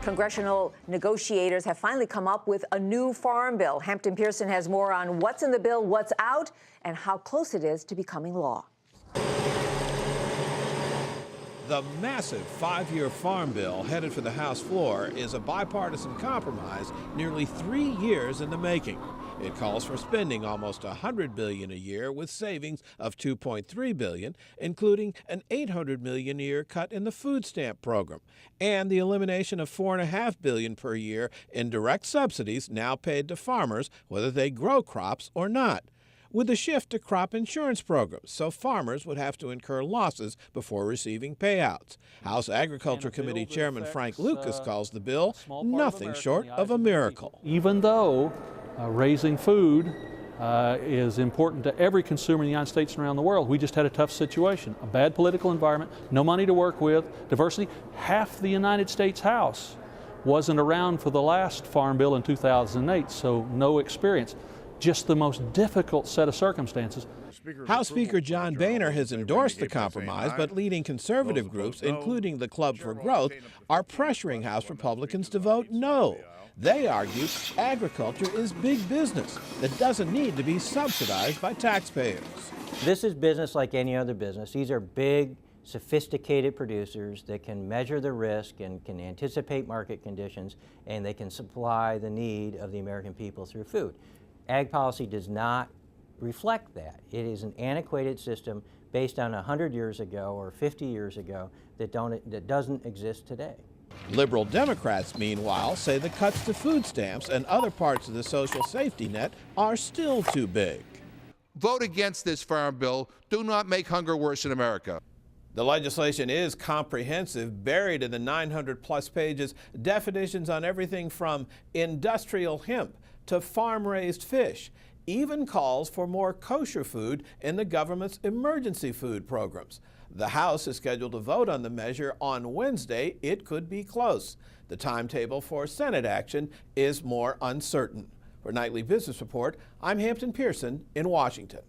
Congressional negotiators have finally come up with a new farm bill. Hampton Pearson has more on what's in the bill, what's out, and how close it is to becoming law. The massive 5-year farm bill headed for the House floor is a bipartisan compromise nearly 3 years in the making. It calls for spending almost $100 billion a year with savings of $2.3 billion, including an $800 million a year cut in the food stamp program and the elimination of $4.5 billion per year in direct subsidies now paid to farmers whether they grow crops or not, with a shift to crop insurance programs, so farmers would have to incur losses before receiving payouts. House Agriculture Committee Chairman Frank Lucas calls the bill nothing short of a miracle. Even though raising food is important to every consumer in the United States and around the world, we just had a tough situation, a bad political environment, no money to work with, diversity. Half the United States House wasn't around for the last farm bill in 2008, so no experience. Just the most difficult set of circumstances. House Speaker John Boehner has endorsed the compromise, but leading conservative groups, including the Club for Growth, are pressuring House Republicans to vote no. They argue agriculture is big business that doesn't need to be subsidized by taxpayers. This is business like any other business. These are big, sophisticated producers that can measure the risk and can anticipate market conditions, and they can supply the need of the American people through food. Ag policy does not reflect that. It is an antiquated system based on 100 years ago or 50 years ago that doesn't exist today. Liberal Democrats, meanwhile, say the cuts to food stamps and other parts of the social safety net are still too big. Vote against this farm bill. Do not make hunger worse in America. The legislation is comprehensive, buried in the 900-plus pages, definitions on everything from industrial hemp to farm-raised fish, even calls for more kosher food in the government's emergency food programs. The House is scheduled to vote on the measure on Wednesday. It could be close. The timetable for Senate action is more uncertain. For Nightly Business Report, I'm Hampton Pearson in Washington.